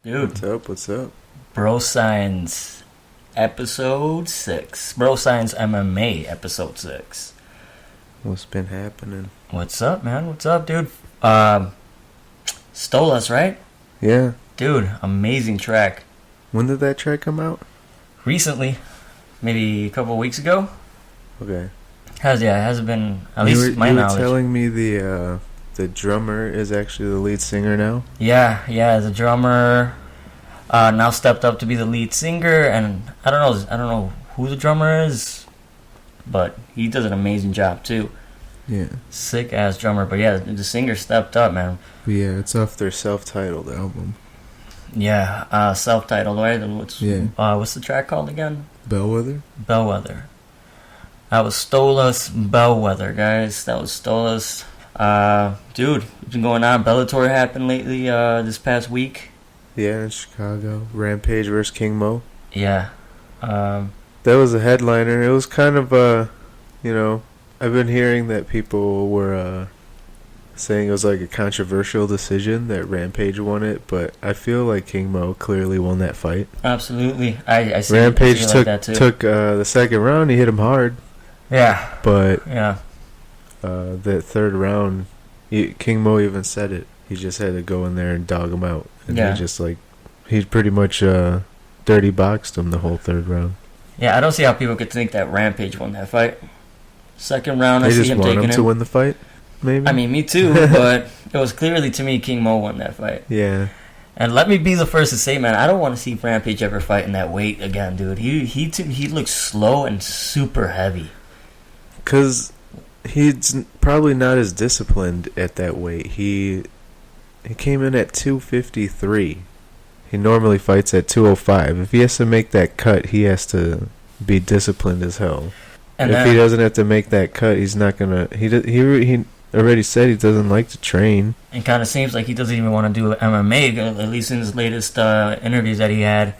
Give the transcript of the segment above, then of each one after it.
Dude, What's up? What's up? Bro Science episode 6. Bro Science MMA episode 6. What's been happening? What's up, man? What's up, dude? Stole Us, right? Yeah. Dude, amazing track. When did that track come out? Recently, maybe a couple of weeks ago. Okay. It hasn't been, at least my knowledge. You were telling me the drummer is actually the lead singer now? Yeah, the drummer now stepped up to be the lead singer, and I don't know who the drummer is, but he does an amazing job too. Yeah. Sick ass drummer, but yeah, the singer stepped up, man. Yeah, it's off their self-titled album. Yeah, self-titled, right? What's the track called again? Bellwether? Bellwether. That was Stole Us Bellwether, guys. That was Stole Us. Dude, what's been going on? Bellator happened lately, this past week. Yeah, in Chicago. Rampage vs. King Mo. Yeah. That was a headliner. It was kind of, I've been hearing that people were, saying it was like a controversial decision that Rampage won it, but I feel like King Mo clearly won that fight. Absolutely. I see Rampage I like that too. took the second round, he hit him hard. Yeah. But yeah. That third round, King Mo even said it. He just had to go in there and dog him out. And he pretty much dirty boxed him the whole third round. Yeah, I don't see how people could think that Rampage won that fight. Second round, I see him taking it. They just want him to win the fight, maybe? I mean, me too, but it was clearly, to me, King Mo won that fight. Yeah. And let me be the first to say, man, I don't want to see Rampage ever fight in that weight again, dude. He looks slow and super heavy. Because he's probably not as disciplined at that weight. He came in at 253. He normally fights at 205. If he has to make that cut, he has to be disciplined as hell. And if he doesn't have to make that cut, he's not gonna. He already said he doesn't like to train. It kind of seems like he doesn't even want to do MMA. At least in his latest interviews that he had,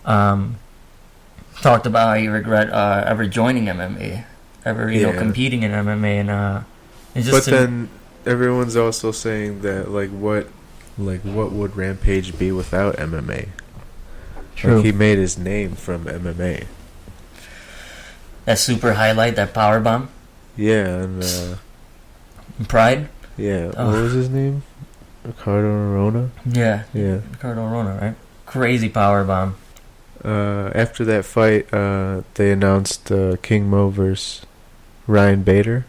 talked about how he regret ever joining MMA, competing in MMA, and it's just. But then everyone's also saying that what would Rampage be without MMA? True. Like, he made his name from MMA. That super highlight, that power bomb. Yeah, and Pride. Yeah, what was his name? Ricardo Arona. Yeah. Ricardo Arona, right? Crazy power bomb. After that fight, they announced King Mo versus Ryan Bader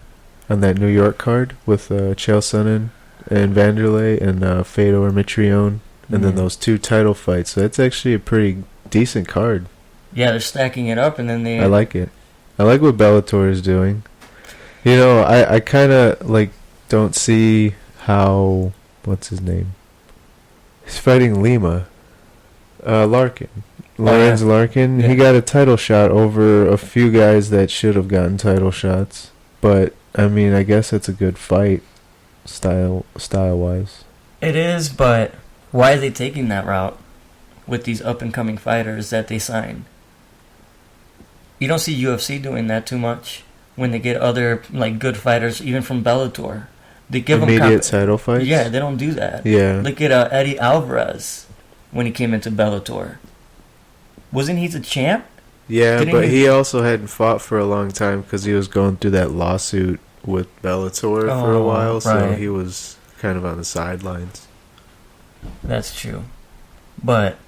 on that New York card with Chael Sonnen and Vanderlei and Fedor Mitrione, and then those two title fights. So that's actually a pretty decent card. Yeah, they're stacking it up, and then they. I like it. I like what Bellator is doing. You know, I kind of don't see how. What's his name? He's fighting Lima. Larkin. Lorenz Larkin. Yeah. He got a title shot over a few guys that should have gotten title shots. But, I mean, I guess it's a good fight, style-wise. It is, but why are they taking that route with these up-and-coming fighters that they sign? You don't see UFC doing that too much when they get other good fighters, even from Bellator. They give them immediate title fights? Yeah, they don't do that. Yeah. Look at Eddie Alvarez when he came into Bellator. Wasn't he the champ? Yeah, but he also hadn't fought for a long time because he was going through that lawsuit with Bellator for a while, so he was kind of on the sidelines. That's true. But,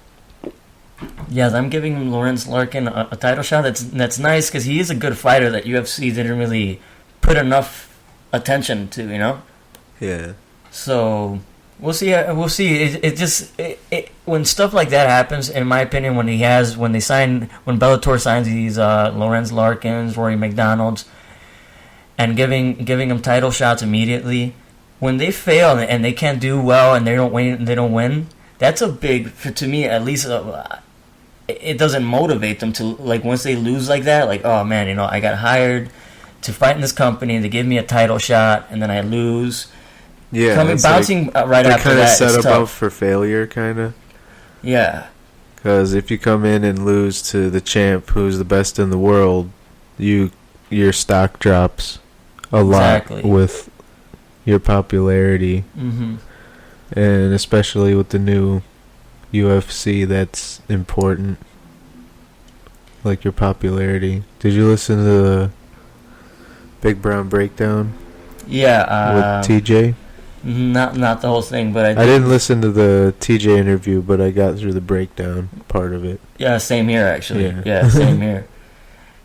yes, I'm giving Lorenz Larkin a title shot. That's nice because he is a good fighter that UFC didn't really put enough attention to, you know? Yeah. So, we'll see. When stuff like that happens, in my opinion, when Bellator signs these Lorenz Larkins, Rory McDonalds, and giving them title shots immediately, when they fail and they can't do well and they don't win, that's a big, to me at least, it doesn't motivate them to, once they lose like that, oh man, I got hired to fight in this company, they give me a title shot, and then I lose. Yeah, bouncing right after that, set it's up tough. For failure, kind of. Yeah. Because if you come in and lose to the champ, who's the best in the world, your stock drops a lot with your popularity. Mm-hmm. And especially with the new UFC, that's important. Like your popularity. Did you listen to the Big Brown Breakdown? Yeah. With TJ? Not the whole thing, but I didn't listen to the TJ interview, but I got through the breakdown part of it. Yeah, same here actually. Yeah, Same here.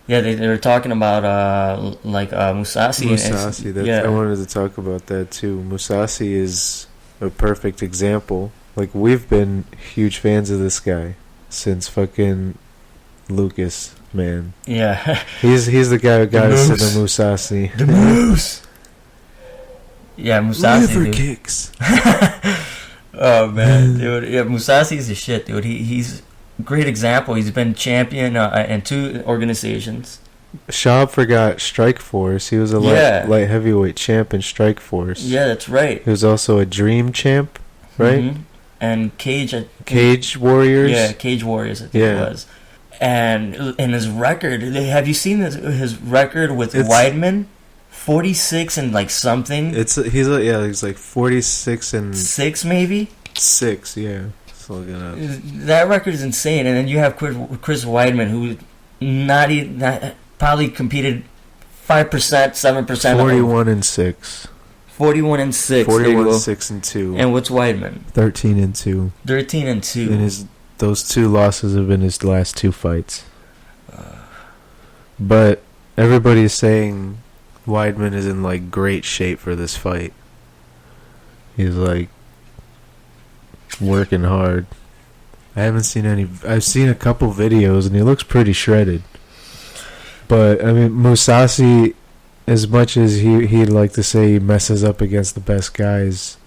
Yeah, they were talking about Musashi. I wanted to talk about that too. Musashi is a perfect example. Like, we've been huge fans of this guy since fucking Lucas, man. Yeah. He's the guy who got us to the Musashi. The Moose. Yeah, Musashi. Liver kicks. Oh man, dude. Yeah, Musashi's the shit, dude. He's a great example. He's been champion in 2 organizations. Schaub forgot Strikeforce. He was a light heavyweight champ in Strikeforce. Yeah, that's right. He was also a Dream champ, right? Mm-hmm. And Cage Warriors. Yeah, Cage Warriors, I think it was. And his record, have you seen his record with Weidman? 46 and like something. He's like 46 and 6 maybe. 6, yeah. Just looking up. That record is insane. And then you have Chris Weidman, who not probably competed 5%, 7%. 41 and 6. 41 and 6. 41 6 and 2. And what's Weidman? 13 and 2. 13 and 2. And those 2 losses have been his last 2 fights. But everybody's saying Weidman is in like great shape for this fight. He's like working hard. I've seen a couple videos and he looks pretty shredded. But I mean, Musashi, as much as he'd like to say he messes up against the best guys,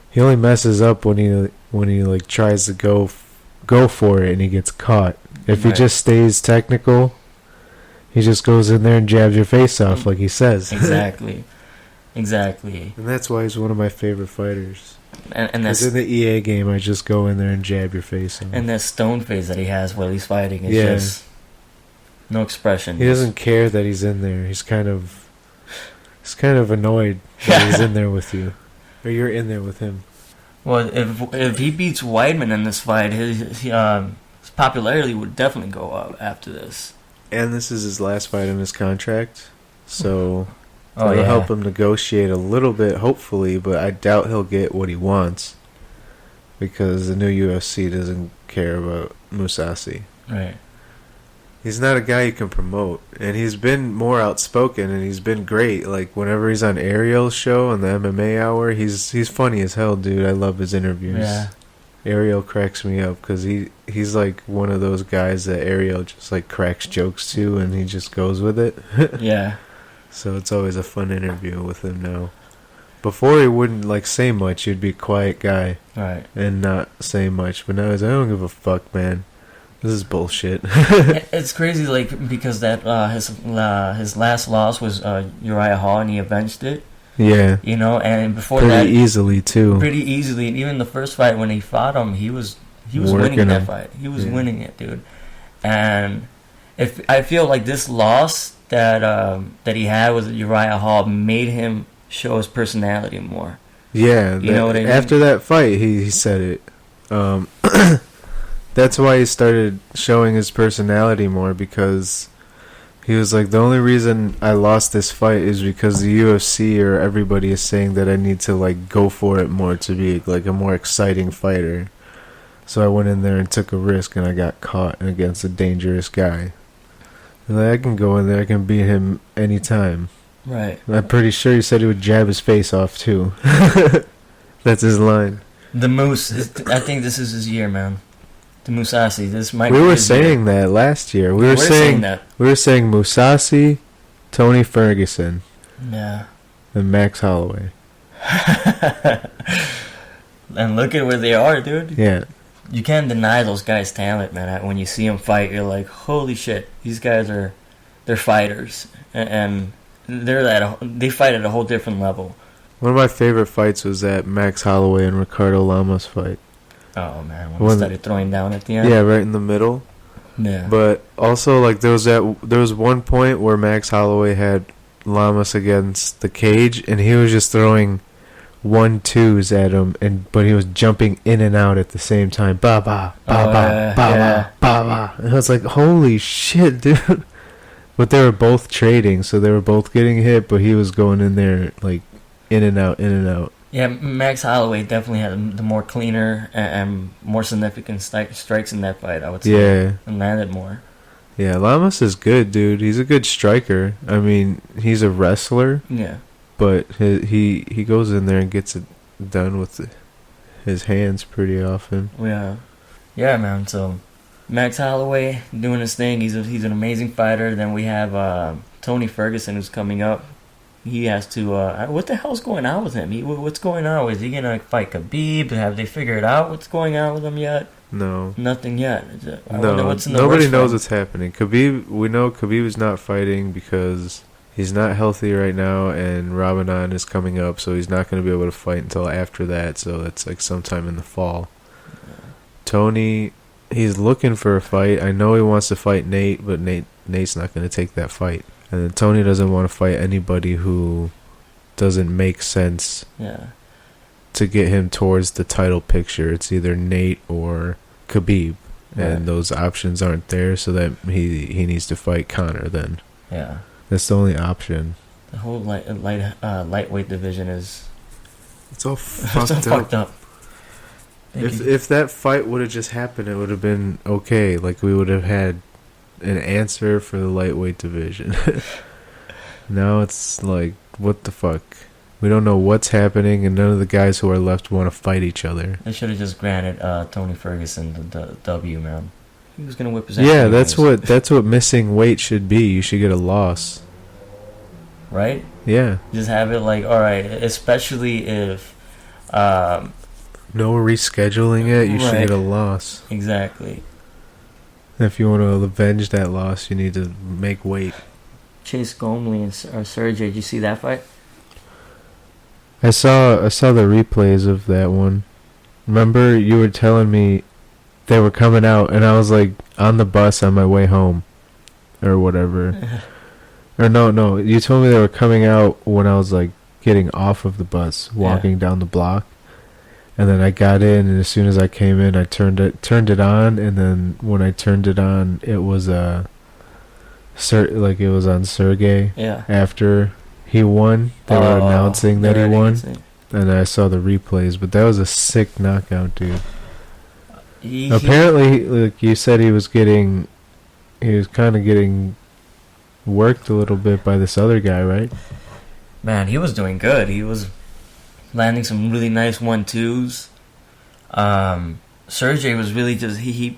he only messes up when he like tries to go for it and he gets caught. If he just stays technical, he just goes in there and jabs your face off, like he says. Exactly. And that's why he's one of my favorite fighters. And that's in the EA game, I just go in there and jab your face off. And that stone face that he has while he's fighting is just no expression. He doesn't care that he's in there. He's kind of annoyed that he's in there with you, or you're in there with him. Well, if he beats Weidman in this fight, his popularity would definitely go up after this. And this is his last fight in his contract, so it'll help him negotiate a little bit, hopefully, but I doubt he'll get what he wants because the new UFC doesn't care about Musashi. Right. He's not a guy you can promote, and he's been more outspoken, and he's been great. Like, whenever he's on Ariel's show on the MMA Hour, he's funny as hell, dude. I love his interviews. Yeah. Ariel cracks me up because he's like one of those guys that Ariel just like cracks jokes to, and he just goes with it. Yeah. So it's always a fun interview with him now. Before he wouldn't like say much; he'd be a quiet guy, right, and not say much. But now he's like, I don't give a fuck, man. This is bullshit. It's crazy, like, because that his last loss was Uriah Hall, and he avenged it. Yeah. You know, and before pretty that, easily too. Pretty easily, and even the first fight when he fought him, he was winning that fight. He was winning it, dude. And if I feel like this loss that he had with Uriah Hall made him show his personality more. Yeah, you know what I mean? After that fight, he said it. That's why he started showing his personality more, because he was like, the only reason I lost this fight is because the UFC or everybody is saying that I need to like go for it more to be like a more exciting fighter. So I went in there and took a risk, and I got caught against a dangerous guy. Like, I can go in there, I can beat him anytime. Right. And I'm pretty sure he said he would jab his face off too. That's his line. The Moose, I think this is his year, man. The Musashi. This might. We were saying that last year. We were saying that. We were saying Musashi, Tony Ferguson, and Max Holloway. And look at where they are, dude. Yeah. You can't deny those guys' talent, man. When you see them fight, you're like, holy shit, these guys they're fighters, and they fight at a whole different level. One of my favorite fights was that Max Holloway and Ricardo Lamas fight. Oh man, when he started throwing down at the end. Yeah, right in the middle. Yeah. But also, like, there was one point where Max Holloway had Lamas against the cage, and he was just throwing 1-2s at him, but he was jumping in and out at the same time. Ba ba ba ba ba ba ba. And I was like, holy shit, dude. But they were both trading, so they were both getting hit, but he was going in there like in and out, in and out. Yeah, Max Holloway definitely had the more cleaner and more significant strikes in that fight, I would say. Yeah. And landed more. Yeah, Lamas is good, dude. He's a good striker. I mean, he's a wrestler. Yeah. But he goes in there and gets it done with his hands pretty often. Yeah. Yeah, man. So, Max Holloway doing his thing. He's an amazing fighter. Then we have Tony Ferguson who's coming up. He has to... what the hell's going on with him? What's going on? Is he going to fight Khabib? Have they figured out what's going on with him yet? No. Nothing yet. Nobody knows what's happening. We know Khabib is not fighting because he's not healthy right now, and Ramadan is coming up, so he's not going to be able to fight until after that, so it's like sometime in the fall. Yeah. Tony, he's looking for a fight. I know he wants to fight Nate, but Nate's not going to take that fight. And then Tony doesn't want to fight anybody who doesn't make sense to get him towards the title picture. It's either Nate or Khabib, and those options aren't there, so that he needs to fight Conor then. Yeah. That's the only option. The whole lightweight division is... It's all fucked up. If that fight would have just happened, it would have been okay. Like, we would have had an answer for the lightweight division. Now it's like, what the fuck? We don't know what's happening, and none of the guys who are left want to fight each other. They should have just granted Tony Ferguson the W, man. He was gonna whip his ass. Yeah, that's what missing weight should be. You should get a loss. Right? Yeah. Just have it like, all right, especially if no rescheduling it, you should get a loss. Exactly. If you want to avenge that loss, you need to make weight. Chase Gormley and Sergey, did you see that fight? I saw the replays of that one. Remember, you were telling me they were coming out, and I was like on the bus on my way home, or whatever. Or no, you told me they were coming out when I was like getting off of the bus, walking down the block. And then I got in, and as soon as I came in, I turned it on, and then when I turned it on, it was it was on Sergey. Yeah. After he won, they were announcing that he won, and I saw the replays. But that was a sick knockout, dude. Apparently, like you said, he was kind of getting worked a little bit by this other guy, right? Man, he was doing good. He was landing some really nice 1-2s. Sergey was really just he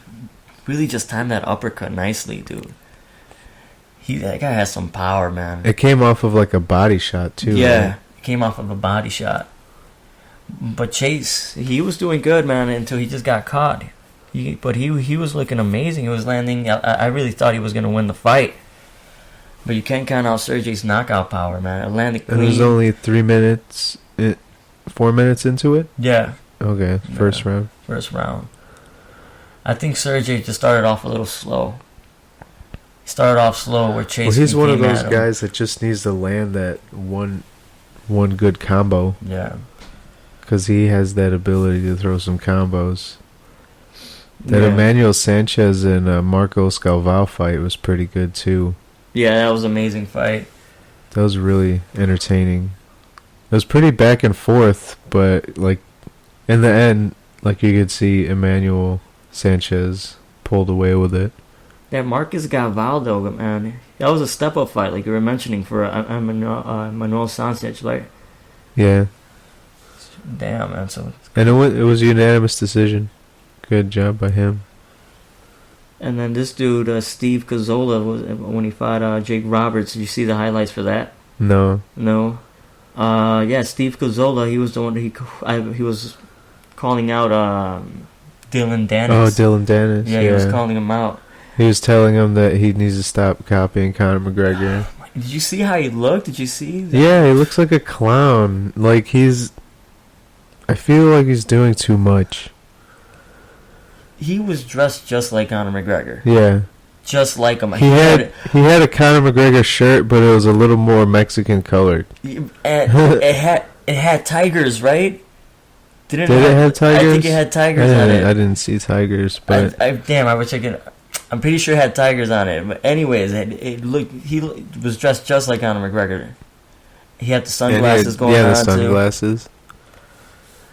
really just timed that uppercut nicely, dude. That guy has some power, man. It came off of like a body shot too. Yeah, right? It came off of a body shot. But Chase, he was doing good, man, until he just got caught. But he was looking amazing. He was landing. I really thought he was going to win the fight. But you can't count out Sergey's knockout power, man. It landed clean. And it was only 3 minutes, 4 minutes into it? Yeah. Okay, first round. First round. I think Sergey just started off a little slow. He started off slow where Chase. Well, he's one of those guys that just needs to land that one good combo. Yeah. Because he has that ability to throw some combos. That Emmanuel Sanchez and Marco Scalval fight was pretty good too. Yeah, that was an amazing fight. That was really entertaining. It was pretty back and forth, but like in the end, like you could see Emmanuel Sanchez pulled away with it. That Marcus Gavaldo, man, that was a step-up fight, like you were mentioning, for Manuel Sanchez, like. Yeah. Damn, man. And it was a unanimous decision. Good job by him. And then this dude, Steve Cazzola, when he fought Jake Roberts, did you see the highlights for that? No. Yeah, Steve Cazzola, he was the one he was calling out Dylan Dennis. Oh, Dylan Dennis. Yeah, he was calling him out. He was telling him that he needs to stop copying Conor McGregor. Did you see how he looked? Did you see that? Yeah, he looks like a clown. Like I feel like he's doing too much. He was dressed just like Conor McGregor. Yeah. Just like him. He had a Conor McGregor shirt, but it was a little more Mexican colored. And it It had tigers, right? Did it have tigers? I think it had tigers on it. I didn't see tigers, but I wish I could. I'm pretty sure it had tigers on it. But anyways, it looked. He was dressed just like Conor McGregor. He had the sunglasses going on, yeah, the sunglasses. Too.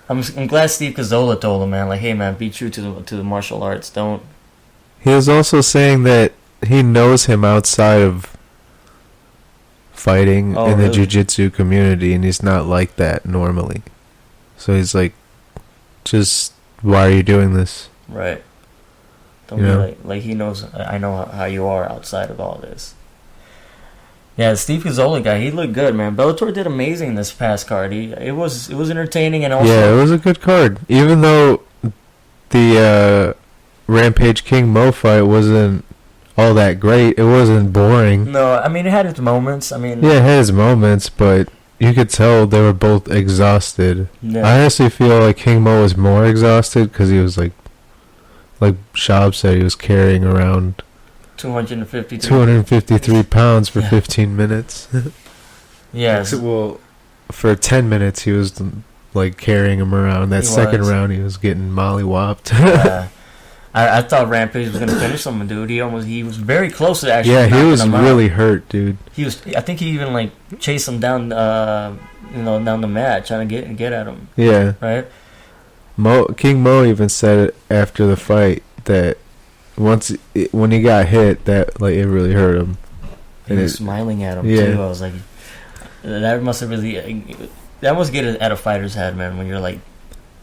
I'm glad Steve Cazzola told him, man, like, hey, man, be true to the martial arts. Don't. He was also saying that he knows him outside of fighting in the jiu-jitsu community, and he's not like that normally. So he's like, just, why are you doing this? Right. Don't be like he knows. I know how you are outside of all this. Yeah, the Steve Cazzola guy, he looked good, man. Bellator did amazing this past card. It was entertaining and also... Yeah, it was a good card. Even though the Rampage King Mo fight wasn't all that great, it wasn't boring. No, I mean, it had its moments. I mean... Yeah, it had its moments, but you could tell they were both exhausted. Yeah. I honestly feel like King Mo was more exhausted because he was like Shab said, he was carrying around 253 pounds for 15 minutes. Yes. Well, for 10 minutes he was like carrying him around. That second round he was getting mollywopped. I thought Rampage was gonna finish him, dude. He was very close to actually. Yeah, he was really hurt, dude. I think he even like chased him down, down the mat, trying to get at him. Yeah. Right. King Mo even said it after the fight that when he got hit, that like it really hurt him. He was smiling at him too. I was like, that must get it at a fighter's head, man. When you're like,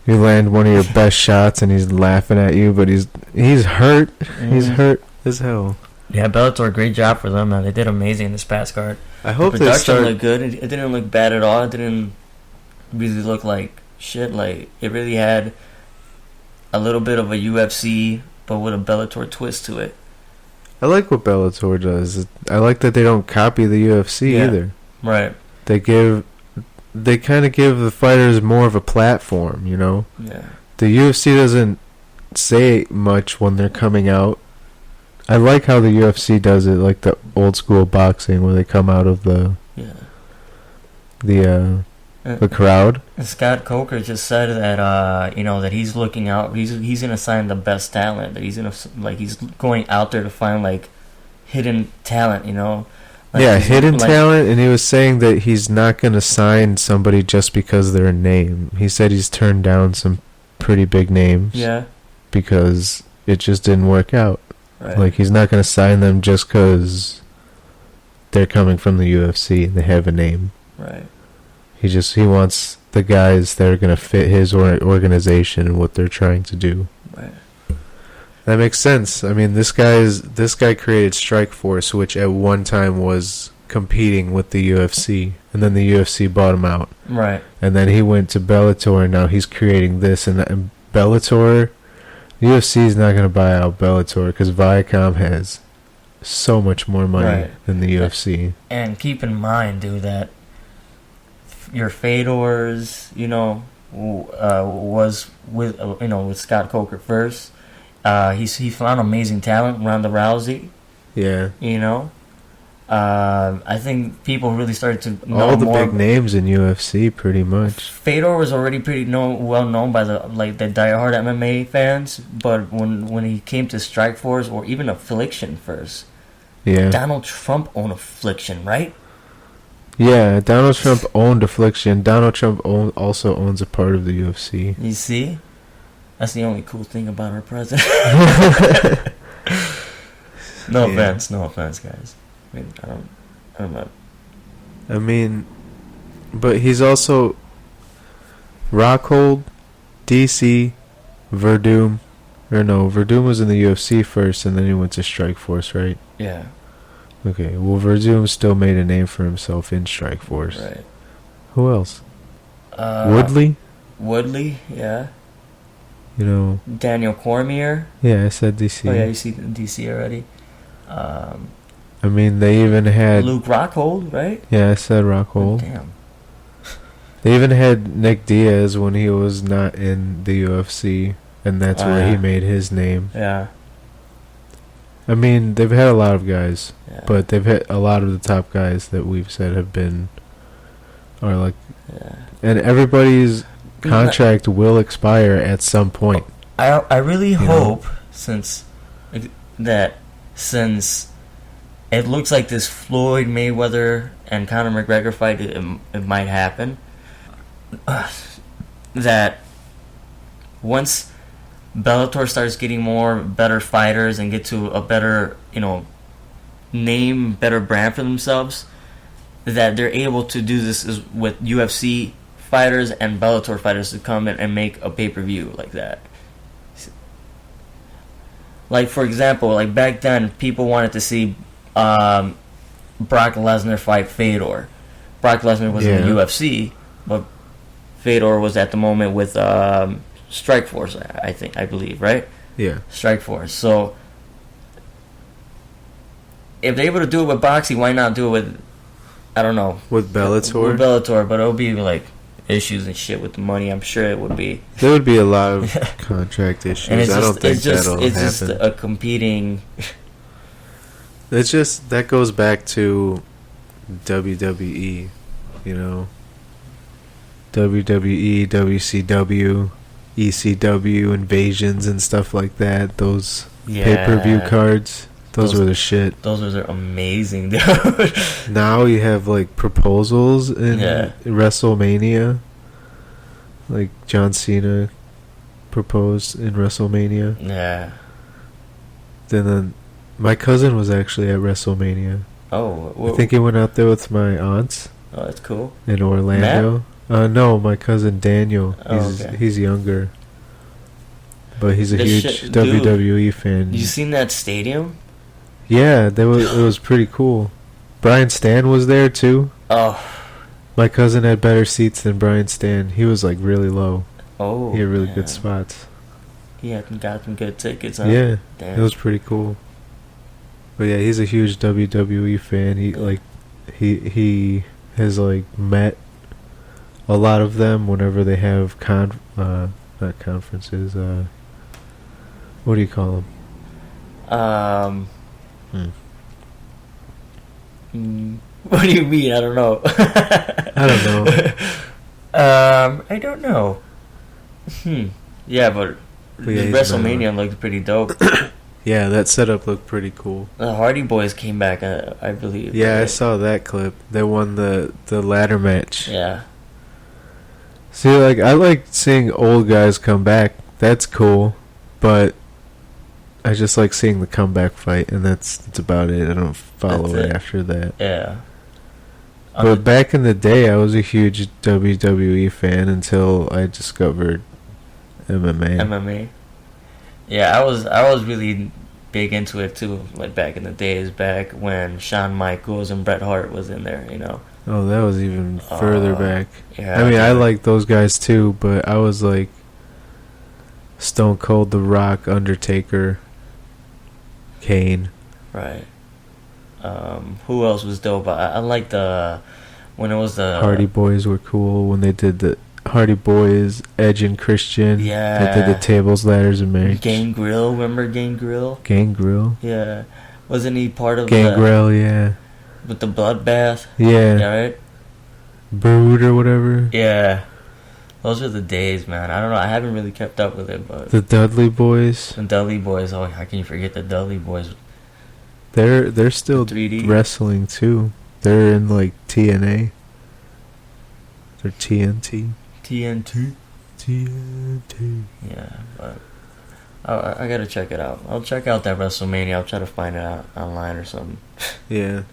you land one of your best shots and he's laughing at you, but he's hurt. Mm-hmm. He's hurt as hell. Yeah, Bellator, great job for them, man. They did amazing this past card. I hope the production looked good. It didn't look bad at all. It didn't really look like shit. Like, it really had a little bit of a UFC, but with a Bellator twist to it. I like what Bellator does. I like that they don't copy the UFC either. Right. They kind of give the fighters more of a platform, you know? Yeah. The UFC doesn't say much when they're coming out. I like how the UFC does it, like the old school boxing where they come out of the crowd. Scott Coker just said that that he's looking out. He's gonna sign the best talent. That he's going out there to find like hidden talent. Hidden talent. And he was saying that he's not gonna sign somebody just because they're a name. He said he's turned down some pretty big names. Yeah. Because it just didn't work out. Right. Like he's not gonna sign them just because they're coming from the UFC and they have a name. Right. He wants the guys that are going to fit his organization and what they're trying to do. Right. That makes sense. I mean, this guy created Strikeforce, which at one time was competing with the UFC, and then the UFC bought him out. Right. And then he went to Bellator, and now he's creating this. And Bellator, the UFC is not going to buy out Bellator because Viacom has so much more money than the UFC. And keep in mind, dude, that your Fedors, was with Scott Coker first. He found amazing talent, Ronda Rousey. Yeah. I think people really started to know all the more big names in UFC, pretty much. Fedor was already pretty well known by the diehard MMA fans, but when he came to Strikeforce or even Affliction first, Donald Trump owned Affliction, right? Yeah, Donald Trump owned Affliction. Donald Trump also owns a part of the UFC. You see? That's the only cool thing about our president. No offense, guys. I mean, I don't know. I mean, but he's also Rockhold, DC, Verdum. Verdum was in the UFC first, and then he went to Strikeforce, right? Yeah. Okay, well, Verdum still made a name for himself in Strikeforce. Right. Who else? Woodley? Woodley, yeah. Daniel Cormier. Yeah, I said DC. Oh, yeah, you see DC already. I mean, they even had... Luke Rockhold, right? Yeah, I said Rockhold. Damn. They even had Nick Diaz when he was not in the UFC, and that's where he made his name. Yeah. I mean, they've had a lot of guys, but they've had a lot of the top guys that we've said are Yeah. And everybody's contract will expire at some point. I really hope since it looks like this Floyd Mayweather and Conor McGregor fight, it might happen. That once Bellator starts getting more better fighters and get to a better, name, better brand for themselves, that they're able to do this with UFC fighters and Bellator fighters to come in and make a pay-per-view like that. Like, for example, like back then, people wanted to see Brock Lesnar fight Fedor. Brock Lesnar was in the UFC, but Fedor was at the moment with Strikeforce, I believe, right? Yeah. Strikeforce. So, if they're able to do it with boxing, why not do it with, I don't know. With Bellator? With Bellator, but it'll be like issues and shit with the money. I'm sure it would be. There would be a lot of contract issues. And I don't think that'll happen. It's just a competing. It's just that goes back to WWE, WWE, WCW, ECW, Invasions and stuff like that. Those pay-per-view cards. Those were the shit. Those are amazing, dude. Now you have like proposals in WrestleMania. Like John Cena proposed in WrestleMania. Yeah. Then my cousin was actually at WrestleMania. Oh. I think he went out there with my aunts. Oh, that's cool. In Orlando. No, my cousin Daniel. He's younger. But he's a huge WWE fan. You seen that stadium? Yeah, it was pretty cool. Brian Stan was there too. Oh. My cousin had better seats than Brian Stan. He was like really low. Oh. He had really good spots. He got some good tickets. Huh? Yeah, damn. It was pretty cool. But yeah, he's a huge WWE fan. He has like met a lot of them whenever they have not conferences. What do you call them? What do you mean? I don't know. I don't know. I don't know. Yeah, but WrestleMania looked pretty dope. Yeah, that setup looked pretty cool. The Hardy Boys came back, I believe. Yeah, right? I saw that clip. They won the ladder match. Yeah. See, like, I like seeing old guys come back. That's cool. But I just like seeing the comeback fight, and that's about it. I don't follow it after that. Yeah. But back in the day, I was a huge WWE fan until I discovered MMA. Yeah, I was really big into it too. Like back in the days, back when Shawn Michaels and Bret Hart was in there, Oh, that was even further back. Yeah. I mean, I like those guys too, but I was like Stone Cold, The Rock, Undertaker, Kane. Right. Who else was dope? I like when it was the Hardy Boys were cool when they did the Hardy Boys, Edge and Christian. Yeah. They did the tables, ladders, and match. Gangrel, remember Gangrel? Gangrel. Yeah. Wasn't he part of Gangrel? Yeah. With the bloodbath? Yeah. Yeah, right? Brood or whatever. Yeah. Those were the days, man. I don't know. I haven't really kept up with it, but the Dudley Boys. The Dudley Boys. Oh, how can you forget the Dudley Boys? They're still 3D wrestling too. They're in like TNA. They're TNT. TNT. TNT. Yeah, but I gotta check it out. I'll check out that WrestleMania. I'll try to find it out online or something. Yeah.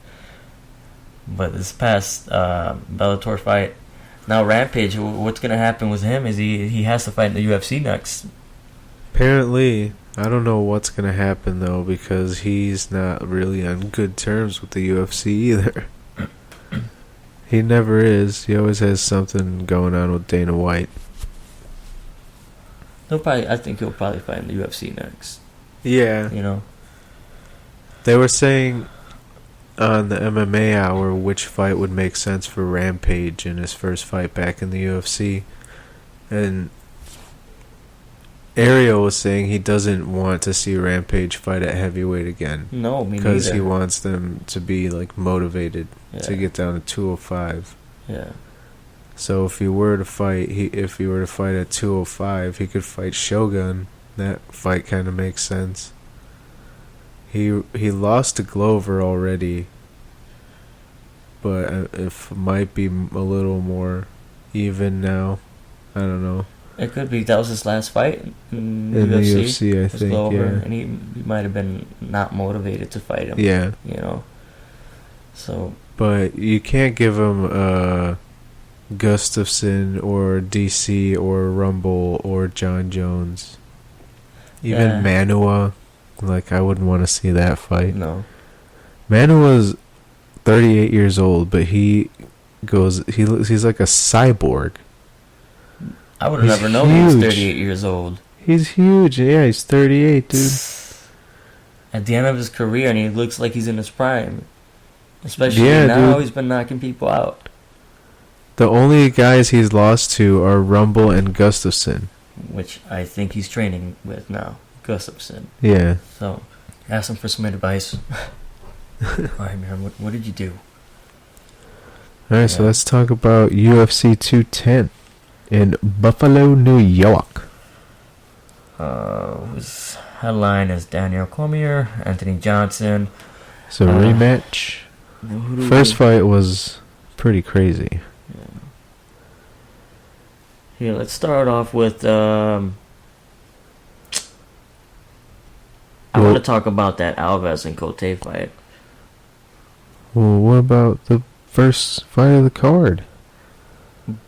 But this past Bellator fight, now Rampage, what's gonna happen with him? Is he has to fight in the UFC next? Apparently, I don't know what's gonna happen though, because he's not really on good terms with the UFC either. He never is. He always has something going on with Dana White. I think he'll probably fight in the UFC next. Yeah. They were saying on the MMA Hour which fight would make sense for Rampage in his first fight back in the UFC. And Ariel was saying he doesn't want to see Rampage fight at heavyweight again. No, me neither. Because he wants them to be like motivated to get down to 205. Yeah. So if he were to fight, at 205, he could fight Shogun. That fight kind of makes sense. He lost to Glover already, but it might be a little more even now. I don't know. It could be that was his last fight in the UFC, I think. Glover, yeah, and he might have been not motivated to fight him. Yeah, So, but you can't give him Gustafsson or DC or Rumble or John Jones. Even Manua, I wouldn't want to see that fight. No. Manua's 38 years old, but he's like a cyborg. I would have never known he was 38 years old. He's huge. Yeah, he's 38, dude. At the end of his career, and he looks like he's in his prime. Especially now, dude. He's been knocking people out. The only guys he's lost to are Rumble and Gustafsson. Which I think he's training with now. Gustafsson. Yeah. So, ask him for some advice. Alright, man, what did you do? Alright, so let's talk about UFC 210 in Buffalo, New York. His headline is Daniel Cormier, Anthony Johnson. So rematch. First fight was pretty crazy. Yeah, let's start off with I want to talk about that Alves and Cote fight. Well, what about the first fight of the card?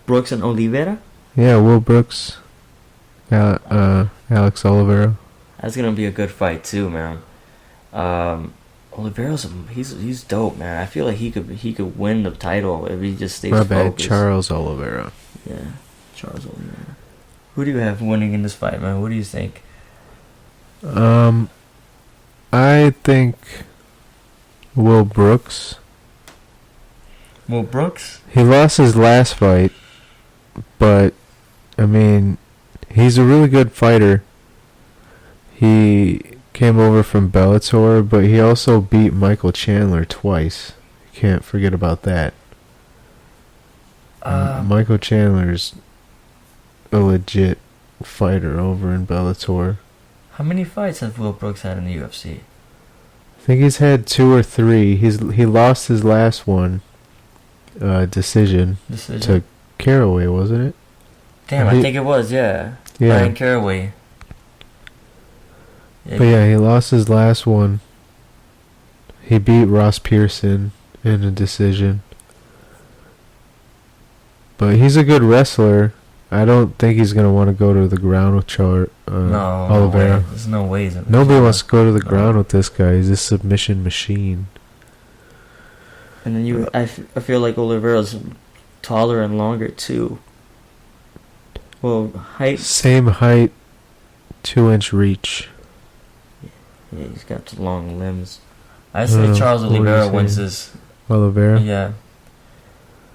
Brooks and Oliveira? Yeah, Will Brooks, Alex Oliveira. That's gonna be a good fight too, man. Oliveira's he's dope, man. I feel like he could win the title if he just stays focused. My bad, Charles Oliveira. Yeah, Charles Oliveira. Who do you have winning in this fight, man? What do you think? I think Will Brooks. Will Brooks? He lost his last fight, but I mean, he's a really good fighter. He came over from Bellator, but he also beat Michael Chandler twice. You can't forget about that. Michael Chandler's a legit fighter over in Bellator. How many fights has Will Brooks had in the UFC? I think he's had 2 or 3. He lost his last one, decision to Caraway, wasn't it? Damn, I think it was, yeah. Brian Caraway. Yeah. But yeah, he lost his last one. He beat Ross Pearson in a decision. But he's a good wrestler. I don't think he's going to want to go to the ground with Oliveira. There's no way. Nobody wants to go to the ground with this guy. He's a submission machine. And then I feel like Oliveira's taller and longer too. Well, height. Same height, 2-inch reach. Yeah, he's got long limbs. I say Charles Oliveira wins this. Oliveira? Yeah.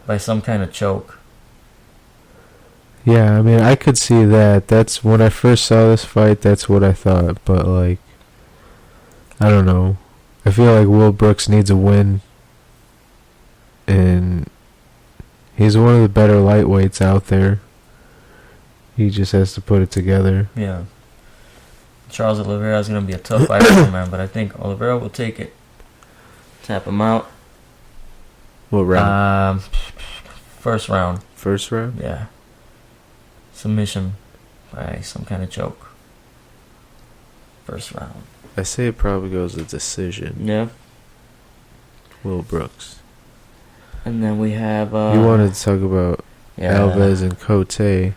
By some kind of choke. Yeah, I mean, I could see that. That's when I first saw this fight, that's what I thought. But, I don't know. I feel like Will Brooks needs a win. And he's one of the better lightweights out there. He just has to put it together. Yeah. Charles Oliveira is going to be a tough fight for him, man. But I think Oliveira will take it. Tap him out. What round? First round. First round? Yeah. Submission by some kind of choke. First round. I say it probably goes a decision. Yeah. Will Brooks. And then we have... you wanted to talk about Alves and Cote. I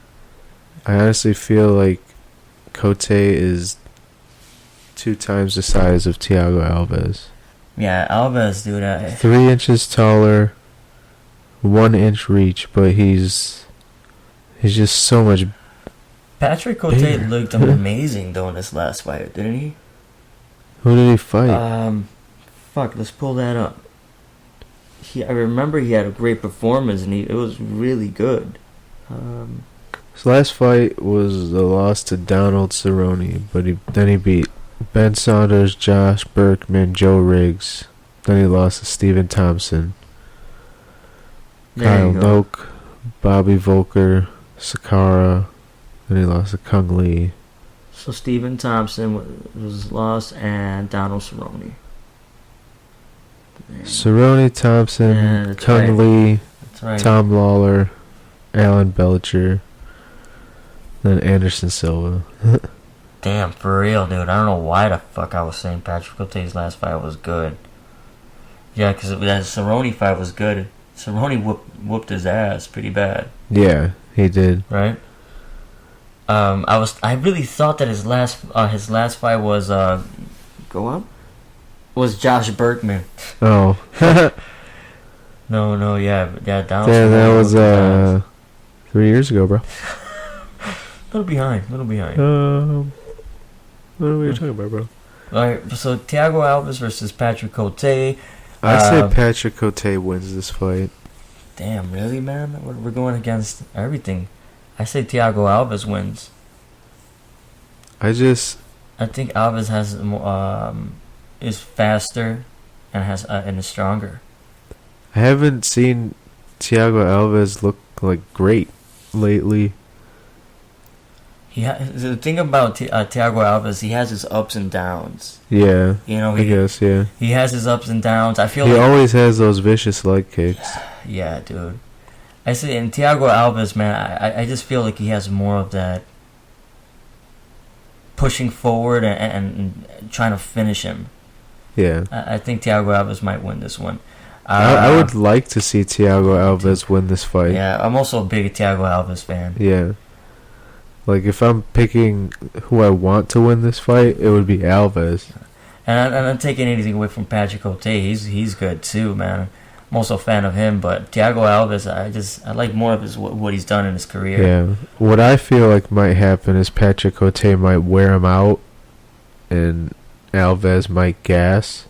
honestly feel like Cote is 2 times the size of Thiago Alves. Yeah, Alves, dude. 3 inches taller, 1-inch reach, but he's just so much. Patrick Cote looked amazing though in this last fight, didn't he? Who did he fight? Let's pull that up. I remember he had a great performance and it was really good. His last fight was the loss to Donald Cerrone, but then he beat Ben Saunders, Josh Berkman, Joe Riggs. Then he lost to Stephen Thompson, Kyle Noak, Bobby Volker, Sakara, then he lost to Kung Lee. So Stephen Thompson was lost, and Donald Cerrone. Cerrone, Thompson, Yeah, Kung right. Lee, Right. Tom Lawler, Alan Belcher, then Anderson Silva. Damn, for real, dude. I don't know why the fuck I was saying Patrick Cote's last fight was good. Yeah, because that Cerrone fight was good. Cerrone whooped his ass pretty bad. Yeah, he did. Right. I really thought that his last fight was go up was Josh Berkman. Oh. No, yeah, down. Yeah, that was 3 years ago, bro. Little behind. What are we talking about, bro? Alright, so Thiago Alves versus Patrick Cote. I say Patrick Cote wins this fight. Damn, really, man? We're going against everything. I say Thiago Alves wins. I think Alves has is faster and is stronger. I haven't seen Thiago Alves look like great lately. The thing about Thiago Alves, he has his ups and downs. Yeah, I guess, yeah. He has his ups and downs. I feel he like always has those vicious leg kicks. Yeah, dude. I say, in Thiago Alves, man, I just feel like he has more of that pushing forward and trying to finish him. Yeah. I think Thiago Alves might win this one. I would like to see Thiago Alves win this fight. Yeah, I'm also a big Thiago Alves fan. Yeah. Like, if I'm picking who I want to win this fight, it would be Alves. And I'm not taking anything away from Patrick Cote. He's good too, man. I'm also a fan of him, but Thiago Alves, I like more of what he's done in his career. Yeah. What I feel like might happen is Patrick Cote might wear him out, and Alves might gas.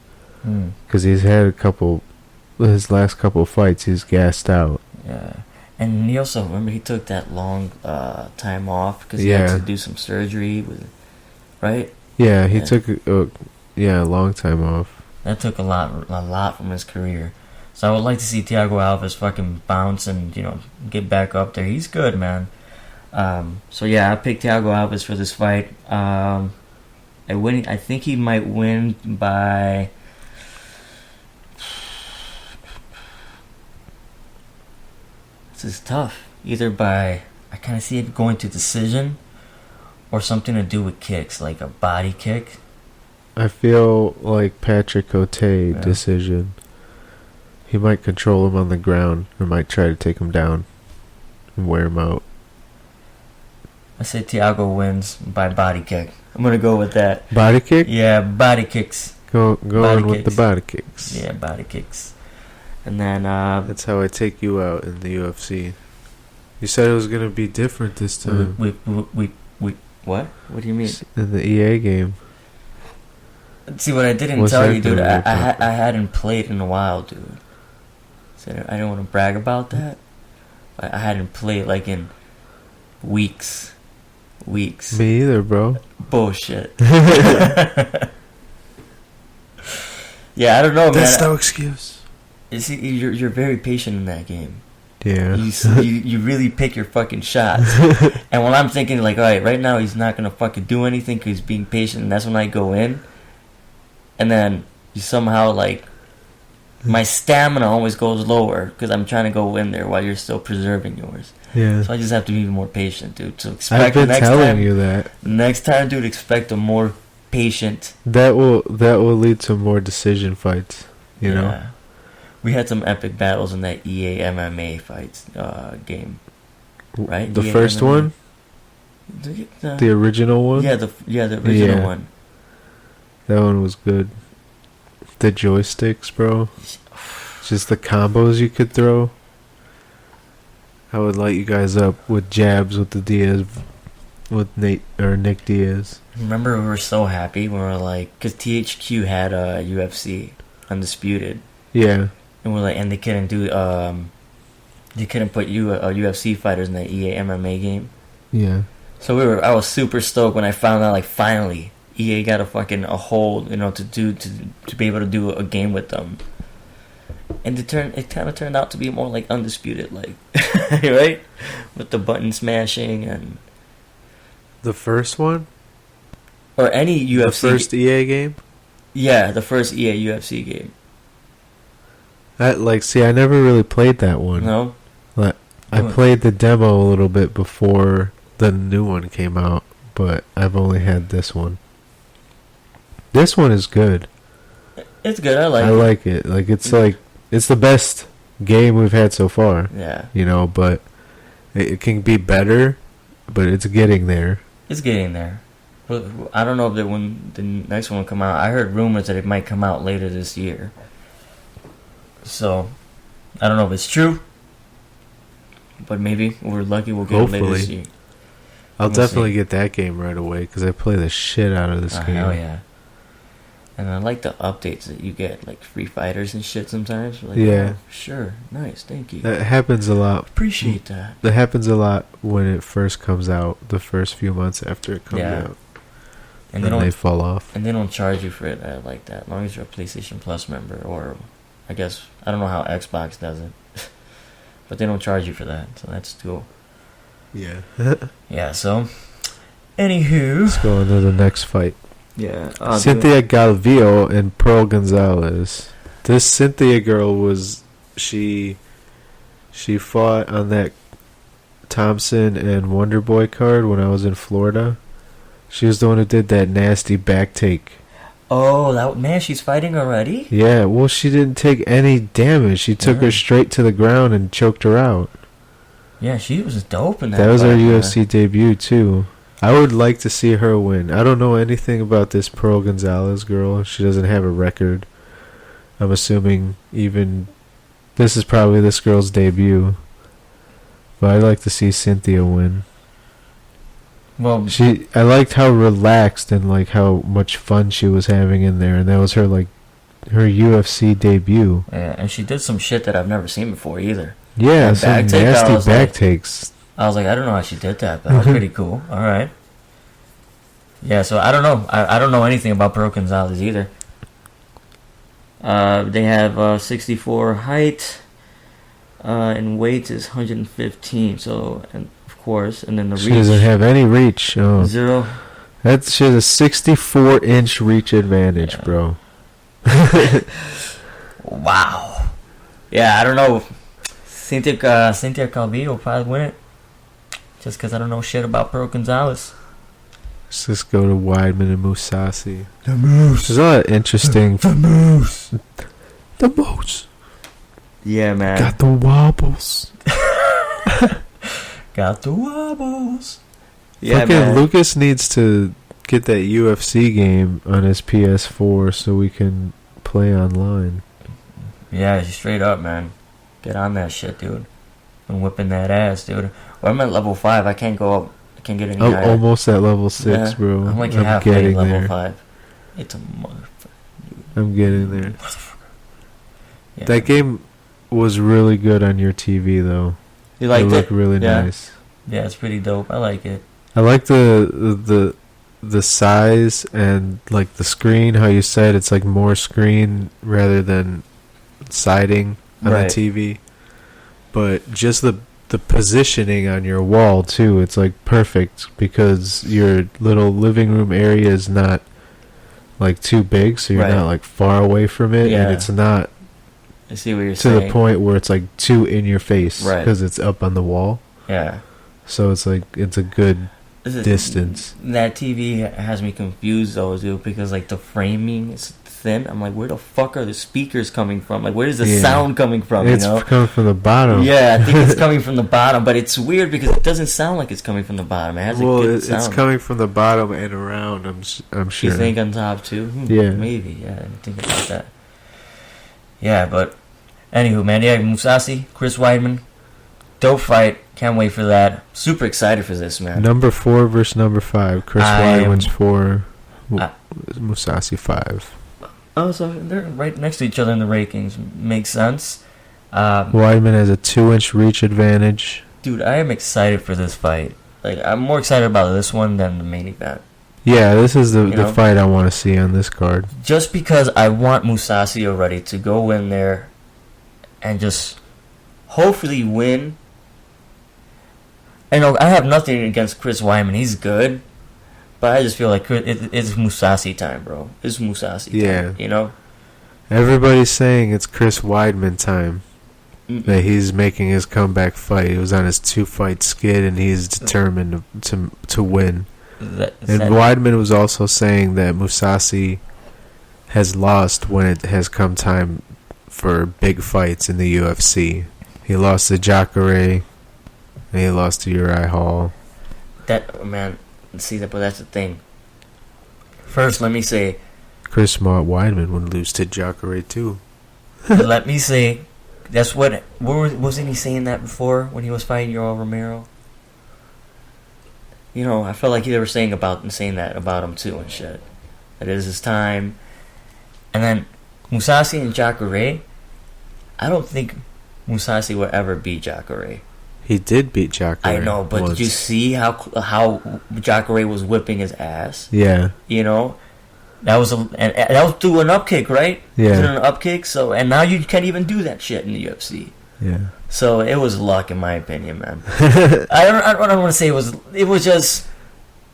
Because he's had his last couple of fights, he's gassed out. Yeah. And he also, remember, he took that long time off because he had to do some surgery, right? Yeah, he took a long time off. That took a lot from his career. So I would like to see Thiago Alves fucking bounce and, get back up there. He's good, man. So yeah, I picked Thiago Alves for this fight. I think he might win by... This is tough. Either by... I kind of see it going to decision or something to do with kicks, like a body kick. I feel like Patrick Cote decision. He might control him on the ground or might try to take him down and wear him out. I say Thiago wins by body kick. I'm going to go with that. Body kick? Yeah, body kicks. Go on with the body kicks. Yeah, body kicks. And then... that's how I take you out in the UFC. You said it was going to be different this time. We what? What do you mean? In the EA game. See, what I didn't tell you, dude, I hadn't played in a while, dude. So I didn't want to brag about that. I hadn't played, like, in weeks. Me either, bro. Bullshit. Yeah, I don't know, man. That's no excuse. You see, you're very patient in that game. Yeah. You really pick your fucking shots. And when I'm thinking, like, alright, right now he's not going to fucking do anything because he's being patient, and that's when I go in. And then you somehow, like, my stamina always goes lower because I'm trying to go in there while you're still preserving yours. Yeah. So I just have to be more patient, dude. So I've been telling you that. Next time, dude, expect a more patient. That will lead to more decision fights, you know? We had some epic battles in that EA MMA fights game, right? The EA first MMA. One? The original one? Yeah, the original one. That one was good. The joysticks, bro. Just the combos you could throw. I would light you guys up with jabs with the Diaz, with Nick Diaz. Remember, we were so happy. We were like, because THQ had UFC Undisputed. Yeah. And we're like, and they couldn't do they couldn't put UFC fighters in the EA MMA game. Yeah. So I was super stoked when I found out, like, finally EA got a hold, to be able to do a game with them. And it kind of turned out to be more like Undisputed, like, right? With the button smashing and... The first one? Or any UFC... The first EA game? Yeah, the first EA UFC game. I never really played that one. No? I played the demo a little bit before the new one came out, but I've only had this one. This one is good. It's good, I like it. I like it. It's the best game we've had so far. Yeah. But it can be better, but it's getting there. It's getting there. I don't know if when the next one will come out. I heard rumors that it might come out later this year. So, I don't know if it's true. But maybe we're lucky we'll get it later this year. I'll definitely get that game right away because I play the shit out of this game. Hell yeah. And I like the updates that you get, like free fighters and shit sometimes. Like, yeah. Oh, sure. Nice. Thank you. That happens a lot. Appreciate that. That happens a lot when it first comes out, the first few months after it comes out. And then they fall off. And they don't charge you for it. I like that. As long as you're a PlayStation Plus member, or I guess, I don't know how Xbox does it. But they don't charge you for that, so that's cool. Yeah. Yeah, so, anywho. Let's go on to the next fight. Yeah. Cynthia Galvillo and Pearl Gonzalez. This Cynthia girl was, she fought on that Thompson and Wonderboy card when I was in Florida. She was the one who did that nasty back take. Oh, man, she's fighting already? Yeah, well, she didn't take any damage. She took her straight to the ground and choked her out. Yeah, she was dope in that. That was her UFC debut, too. I would like to see her win. I don't know anything about this Pearl Gonzalez girl. She doesn't have a record. I'm assuming even this is probably this girl's debut. But I'd like to see Cynthia win. Well, I liked how relaxed and like how much fun she was having in there, and that was her UFC debut. Yeah, and she did some shit that I've never seen before either. Yeah, some nasty back takes. I was like, I don't know how she did that, but that was pretty cool. All right. Yeah, so I don't know. I don't know anything about Pearl Gonzalez either. They have 64 height, and weight is 115. So, and of course, and then the reach. She doesn't have any reach. Oh. 0. She has a 64-inch reach advantage, bro. Wow. Yeah, I don't know. Cynthia Calvillo will probably win it. Just because I don't know shit about Pearl Gonzalez. Let's just go to Weidman and Mousasi. The Moose. There's a lot of interesting... The Moose. The Moose. Yeah, man. Got the wobbles. Got the wobbles. Yeah, fucking man. Lucas needs to get that UFC game on his PS4 so we can play online. Yeah, straight up, man. Get on that shit, dude. I'm whipping that ass, dude. Well, I'm at level 5. I can't go up. I can't get any higher. I'm almost at level 6, yeah, bro. I'm like halfway level there. 5. It's a motherfucker. I'm getting there. Yeah. That game was really good on your TV, though. You liked it? It looked really nice. Yeah, it's pretty dope. I like it. I like the size and like the screen. How you said it's like more screen rather than siding on the TV. But just the positioning on your wall too. It's like perfect because your little living room area is not like too big, so you're not like far away from it, and it's not. I see what you're saying. To the point where it's like too in your face because it's up on the wall. Yeah. So it's like it's a good distance. That TV has me confused though, dude, because like the framing is thin. I'm like, where the fuck are the speakers coming from? Like, where is the sound coming from? It's coming from the bottom. Yeah, I think it's coming from the bottom, but it's weird because it doesn't sound like it's coming from the bottom. It has a good sound. It's coming from the bottom and around. I'm sure. You think on top too? Yeah, maybe. Yeah, I didn't think about that. Yeah, but anywho, man, yeah, Mousasi, Chris Weidman, dope fight. Can't wait for that. Super excited for this, man. Number 4 versus number 5. Chris Weidman's 4, Mousasi 5. Oh, so they're right next to each other in the rankings. Makes sense. Weidman has a 2-inch reach advantage. Dude, I am excited for this fight. Like, I'm more excited about this one than the main event. Yeah, this is the fight I want to see on this card. Just because I want Mousasi already to go in there and just hopefully win. I know I have nothing against Chris Weidman. He's good. But I just feel like it's Mousasi time, bro. It's Mousasi time, Yeah. you know? Everybody's saying it's Chris Weidman time. Mm-mm. That he's making his comeback fight. He was on his 2-fight skid, and he's determined to win. And Weidman was also saying that Mousasi has lost when it has come time for big fights in the UFC. He lost to Jacare, and he lost to Uriah Hall. See that, but that's the thing. First, let me say, Chris Weidman would lose to Jacare too. let me say, that's wasn't he saying that before when he was fighting Yoel Romero? You know, I felt like they were saying that about him too and shit. That it is his time. And then Mousasi and Jacare, I don't think Mousasi will ever beat Jacare. He did beat Jacare. I know, but once. did you see how Jacare was whipping his ass? Yeah. You know, that was through an upkick, right? Yeah. Was it an upkick? So, and now you can't even do that shit in the UFC. Yeah. So it was luck, in my opinion, man. I don't want to say it was just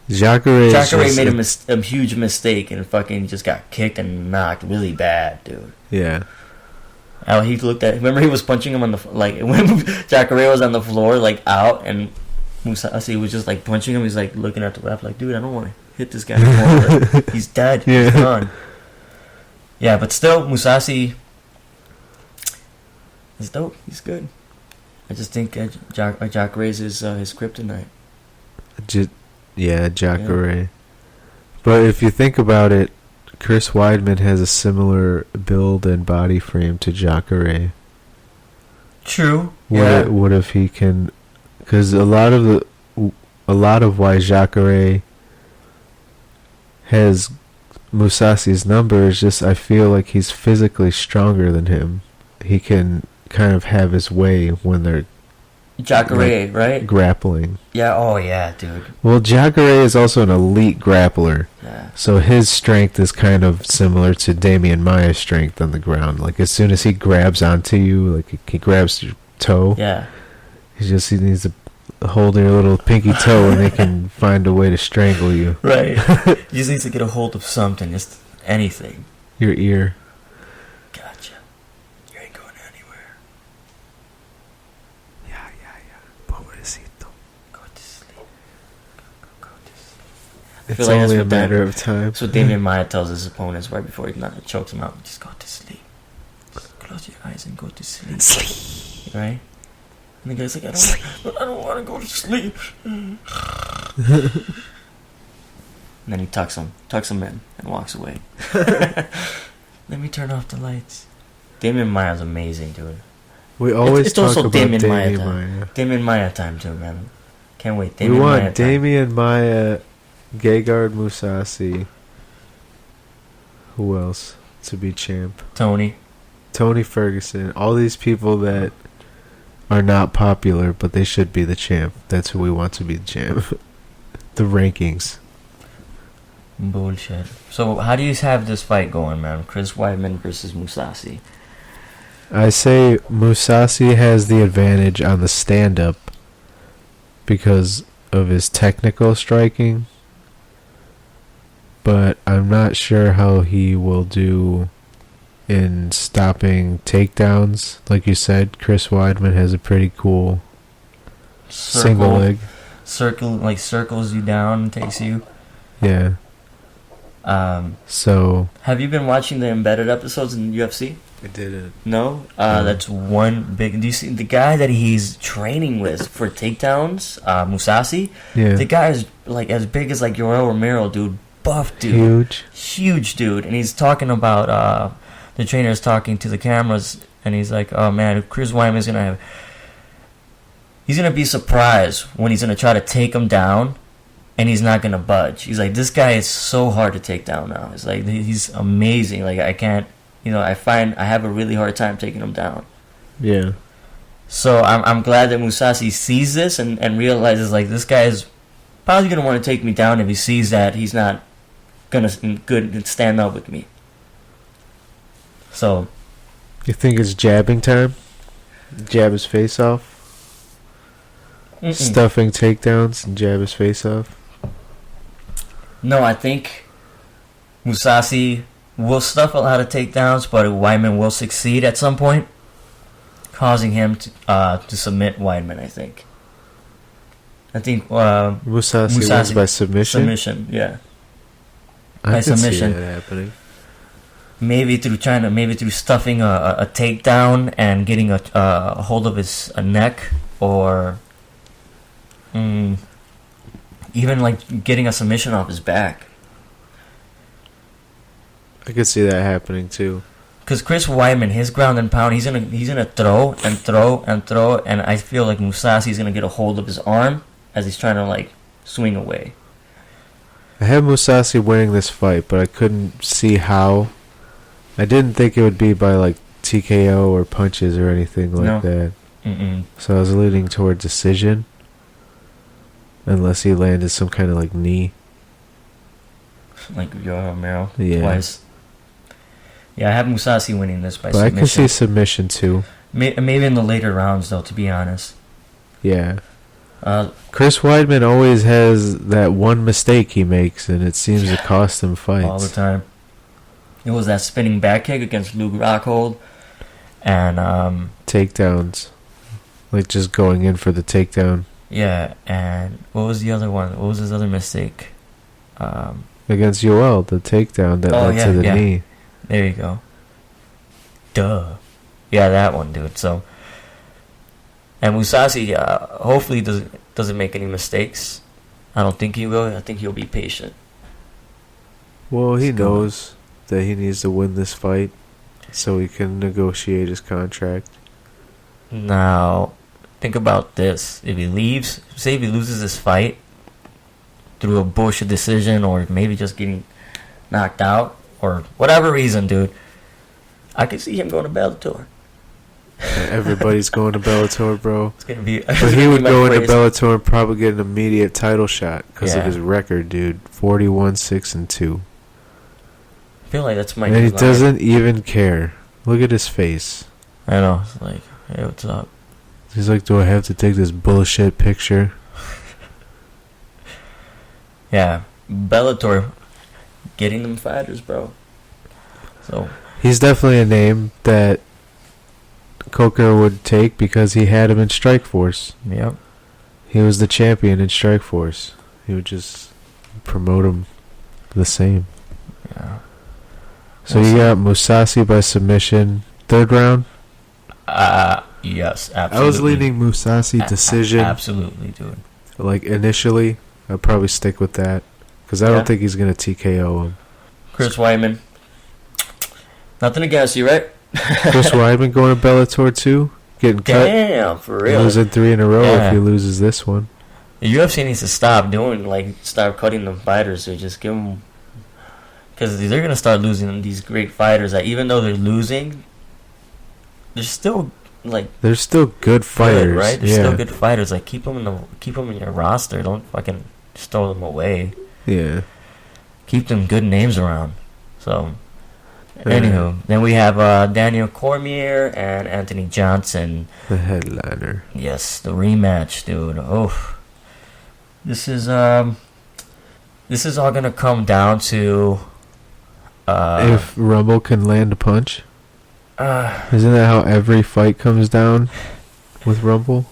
Jacare made a huge mistake and fucking just got kicked and knocked really bad, dude. Yeah. How he looked at. Remember, he was punching him on the when Jacare was on the floor, like out, and Mousasi was just like punching him. He's like looking at the ref, like, dude, I don't want to hit this guy anymore. Like, he's dead. Yeah. He's gone. Yeah, but still, Mousasi is dope. He's good. I just think Jacare's his kryptonite. Jacare. Yeah. But if you think about it, Chris Weidman has a similar build and body frame to Jacare. True. Yeah. What if he can? Because a lot of why Jacare has Mousasi's number is just I feel like he's physically stronger than him. He can kind of have his way when they're Jacare, right? Grappling. Yeah. Oh yeah, dude. Well, Jacare is also an elite grappler. Yeah. So his strength is kind of similar to Damian Maia's strength on the ground. Like as soon as he grabs onto you, like he grabs your toe. Yeah. He needs to hold your little pinky toe, and they can find a way to strangle you. Right. He just needs to get a hold of something, just anything. Your ear. Gotcha. You ain't going anywhere. Yeah. Pobrecito. Go to sleep. Go to sleep. It's only a matter of time. That's what Damian Maia tells his opponents right before he chokes him out. Just go to sleep. Just close your eyes and go to sleep. Sleep. Right? And the guy's like, I don't want to go to sleep. And then he tucks him in and walks away. Let me turn off the lights. Damian Maia's amazing, dude. We always it's talk also about Damian Maia. time. Damian Maia time too, man. Can't wait. We want Damian Maia, Gegard Mousasi. Who else to be champ? Tony Ferguson. All these people that are not popular, but they should be the champ. That's who we want to be the champ. The rankings. Bullshit. So how do you have this fight going, man? Chris Weidman versus Mousasi. I say Mousasi has the advantage on the stand-up because of his technical striking, but I'm not sure how he will do in stopping takedowns. Like you said, Chris Weidman has a pretty cool single leg. Circles you down and takes you. Yeah. So have you been watching the embedded episodes in UFC? I didn't. No? That's one big... Do you see the guy that he's training with for takedowns, Mousasi? Yeah. The guy is like as big as like Yoel Romero, dude. Buff dude. Huge dude. And he's talking about... the trainer's talking to the cameras, and he's like, oh man, Chris Weidman's going to have... He's going to be surprised when he's going to try to take him down, and he's not going to budge. He's like, this guy is so hard to take down now. It's like, he's amazing. Like, I can't... I find I have a really hard time taking him down. Yeah. So I'm glad that Mousasi sees this and realizes, like, this guy is probably going to want to take me down if he sees that he's not going to stand up with me. So... You think it's jabbing time? Jab his face off. Stuffing takedowns and jab his face off. No, I think Mousasi will stuff a lot of takedowns, but Weidman will succeed at some point, causing him to submit Weidman. I think Mousasi wins by submission. Submission, yeah. I can see that happening. Maybe through stuffing a takedown and getting a hold of his neck, or even like getting a submission off his back. I could see that happening too. Because Chris Weidman, his ground and pound, he's gonna throw and throw and throw, and I feel like Mousasi's gonna get a hold of his arm as he's trying to like swing away. I had Mousasi winning this fight, but I couldn't see how. I didn't think it would be by like TKO or punches or anything like that. So I was leaning toward decision, unless he landed some kind of like knee, like Romero. Yeah. Twice. Yeah, I have Mousasi winning this by but submission. I can see submission too. Maybe in the later rounds, though, to be honest. Yeah. Chris Weidman always has that one mistake he makes, and it seems to cost him fights. All the time. It was that spinning back kick against Luke Rockhold. And takedowns. Like just going in for the takedown. Yeah, and what was the other one? What was his other mistake? Against Yoel, the takedown that led to the knee. There you go. Duh. Yeah, that one, dude. So, and Mousasi hopefully doesn't make any mistakes. I don't think he will. I think he'll be patient. Well, he knows that he needs to win this fight so he can negotiate his contract. Now, think about this. If he leaves, say if he loses this fight through a bullshit decision or maybe just getting knocked out or whatever reason, dude, I could see him going to Bellator. Everybody's going to Bellator, bro. It's gonna be. But he would go into Bellator and probably get an immediate title shot because of his record, dude. 41-6-2. I feel like that's my. And he doesn't even care. Look at his face. I know. It's like, hey, what's up? He's like, do I have to take this bullshit picture? Yeah, Bellator, getting them fighters, bro. So he's definitely a name that Coker would take because he had him in Strikeforce. Yep. He was the champion in Strikeforce. He would just promote him the same. Yeah. So you got Mousasi by submission. Third round? Yes, absolutely. I was leaning Mousasi decision. Absolutely, dude. Like initially, I'd probably stick with that because I don't think he's going to TKO him. Chris Weidman. Nothing against you, right? Chris Weidman going to Bellator too? Getting cut? Damn, for real. Losing 3 in a row if he loses this one. The UFC needs to stop cutting the fighters. Or just give them... Because they're going to start losing these great fighters that even though they're losing, they're still, like... They're still good fighters. Good, right? They're still good fighters. Like, keep them in your roster. Don't fucking just throw them away. Yeah. Keep them good names around. So... Anywho, then we have Daniel Cormier and Anthony Johnson. The headliner. Yes, the rematch, dude. Oh, this is all gonna come down to if Rumble can land a punch. Isn't that how every fight comes down with Rumble?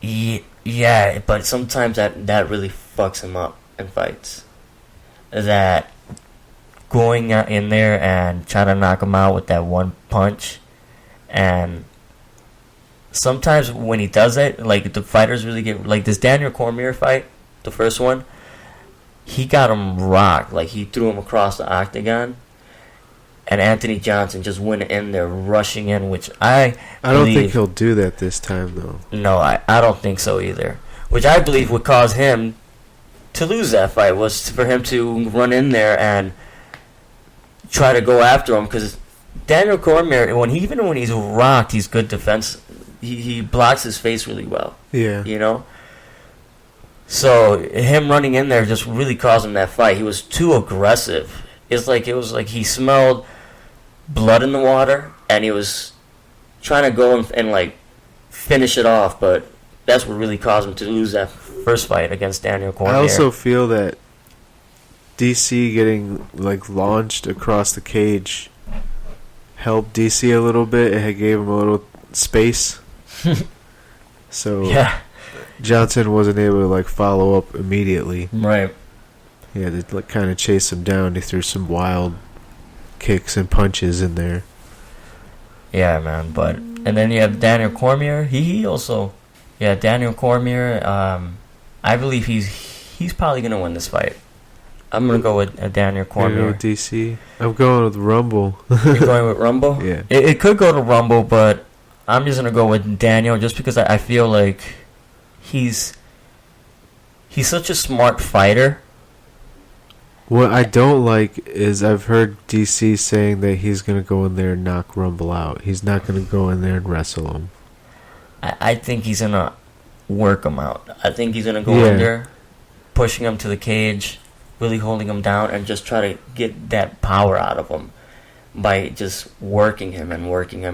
Yeah, but sometimes that really fucks him up in fights. That going out in there and trying to knock him out with that one punch, and sometimes when he does it, like the fighters really get like this Daniel Cormier fight, the first one, he got him rocked, like he threw him across the octagon, and Anthony Johnson just went in there rushing in, which I don't think he'll do that this time though. No, I don't think so either. Which I believe would cause him to lose that fight, was for him to run in there and try to go after him, because Daniel Cormier, even when he's rocked, he's good defense. He blocks his face really well. Yeah. You know? So him running in there just really caused him that fight. He was too aggressive. It was like he smelled blood in the water, and he was trying to go and like finish it off, but that's what really caused him to lose that first fight against Daniel Cormier. I also feel that DC getting like launched across the cage helped DC a little bit. It gave him a little space. So yeah, Johnson wasn't able to like follow up immediately. right. He had to like kind of chase him down. He threw some wild kicks and punches in there. Yeah, man. But and then you have Daniel Cormier. He also, yeah, Daniel Cormier. I believe he's probably gonna win this fight. I'm gonna go with Daniel Cormier. You're going with DC. I'm going with Rumble. You're going with Rumble? Yeah. It could go to Rumble, but I'm just gonna go with Daniel just because I feel like he's such a smart fighter. What I don't like is I've heard DC saying that he's going to go in there and knock Rumble out. He's not going to go in there and wrestle him. I think he's gonna work him out. I think he's gonna go in there, pushing him to the cage, really holding him down, and just try to get that power out of him by just working him,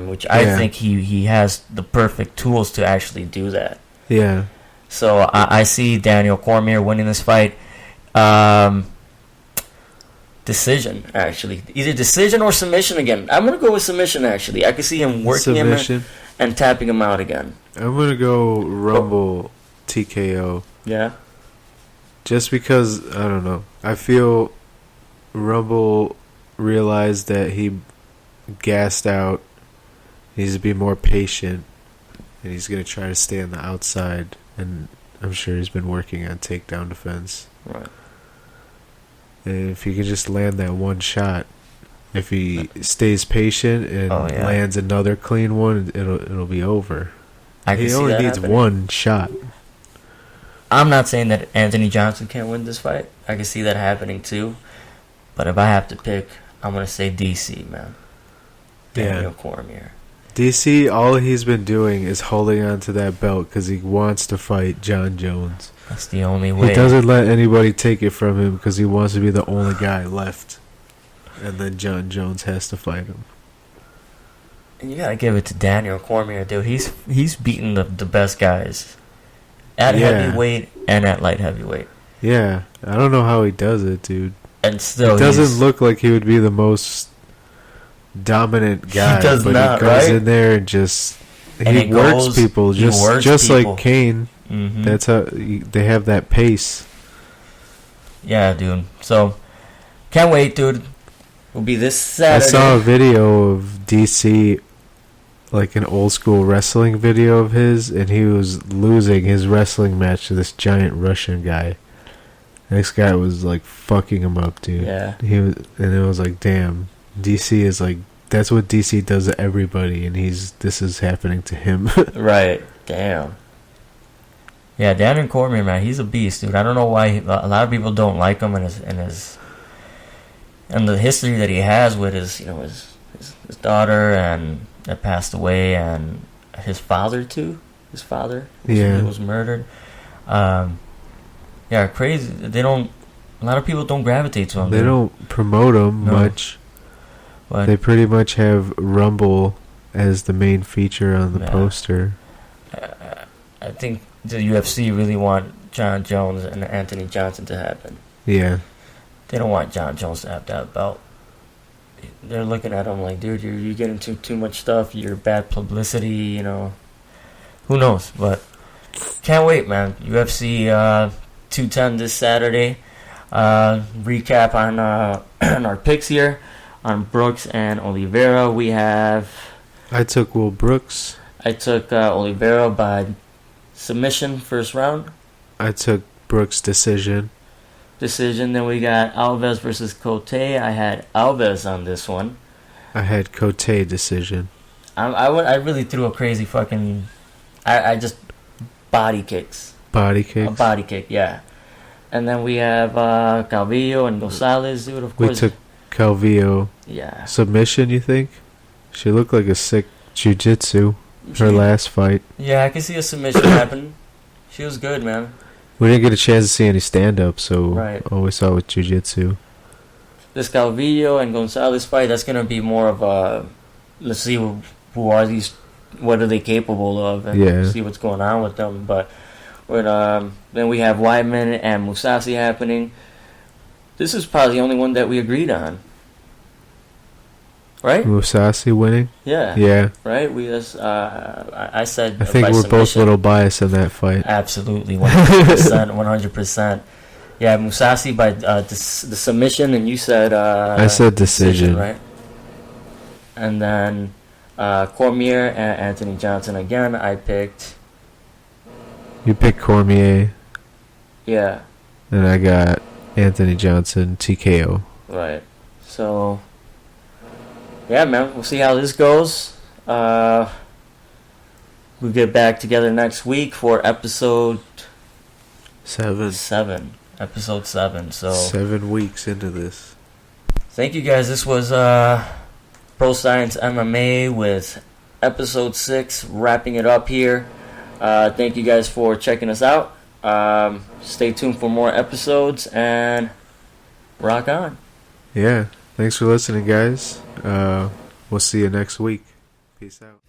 which I think he has the perfect tools to actually do that. Yeah. So I see Daniel Cormier winning this fight. Decision, actually. Either decision or submission again. I'm going to go with submission, actually. I can see him working him and tapping him out again. I'm going to go Rumble TKO. Yeah? Just because, I don't know. I feel Rumble realized that he gassed out. He needs to be more patient. And he's going to try to stay on the outside. And I'm sure he's been working on takedown defense. Right. And if he can just land that one shot, if he stays patient and lands another clean one, it'll be over. He only needs one shot. I'm not saying that Anthony Johnson can't win this fight. I can see that happening too. But if I have to pick, I'm going to say DC, man. Daniel Cormier. DC, all he's been doing is holding on to that belt because he wants to fight John Jones. That's the only way. He doesn't let anybody take it from him because he wants to be the only guy left. And then John Jones has to fight him. And you got to give it to Daniel Cormier, dude. He's beaten the best guys at heavyweight and at light heavyweight. Yeah. I don't know how he does it, dude. And still, it doesn't look like he would be the most dominant guy. He does not, he goes in there and just he works people just like Kane. Mm-hmm. That's how they have that pace. Yeah, dude. So can't wait, dude. It'll be this Saturday. I saw a video of DC, like an old school wrestling video of his, and he was losing his wrestling match to this giant Russian guy. This guy was like fucking him up, dude. Yeah. And it was like, damn. DC is like, that's what DC does to everybody, and this is happening to him. Right. Damn. Yeah, Daniel Cormier, man, he's a beast, dude. I don't know why a lot of people don't like him and the history that he has with his daughter and that passed away, and his father too. His father was murdered. Yeah, crazy. A lot of people don't gravitate to him. They don't promote him much. But they pretty much have Rumble as the main feature on the poster. I think the UFC really want John Jones and Anthony Johnson to happen. Yeah. They don't want John Jones to have that belt. They're looking at him like, dude, you're getting too much stuff. You're bad publicity, you know. Who knows? But can't wait, man. UFC 210 this Saturday. Recap on our picks here. On Brooks and Oliveira, I took Will Brooks. I took Oliveira by submission first round. I took Brooks decision. Then we got Alves versus Cote. I had Alves on this one. I had Cote decision. I really threw a crazy fucking. I just body kicks. Body kicks. A body kick, yeah. And then we have Calvillo and Gonzalez, dude. Of course. We took Calvillo. Yeah. Submission, you think? She looked like a sick jiu-jitsu. Her last fight. Yeah, I can see a submission happen. She was good, man. We didn't get a chance to see any stand-up, so all we saw was jiu-jitsu. This Calvillo and Gonzalez fight, that's going to be more of a... Let's see who are these what are they capable of, and see what's going on with them. But then we have Weidman and Mousasi happening. This is probably the only one that we agreed on, right? Mousasi winning? Yeah. Right? We just, I said. I think we're both a little biased in that fight. Absolutely, 100%, 100%. Yeah, Mousasi by the submission, and you said. I said decision, right? And then Cormier and Anthony Johnson again. I picked. You picked Cormier. Yeah. And I got Anthony Johnson TKO. Right. So. Yeah, man. We'll see how this goes. We'll get back together next week for episode 7. Episode 7. So 7 weeks into this. Thank you guys. This was Bro Science MMA with episode 6, wrapping it up here. Thank you guys for checking us out. Stay tuned for more episodes and rock on. Yeah. Thanks for listening, guys. We'll see you next week. Peace out.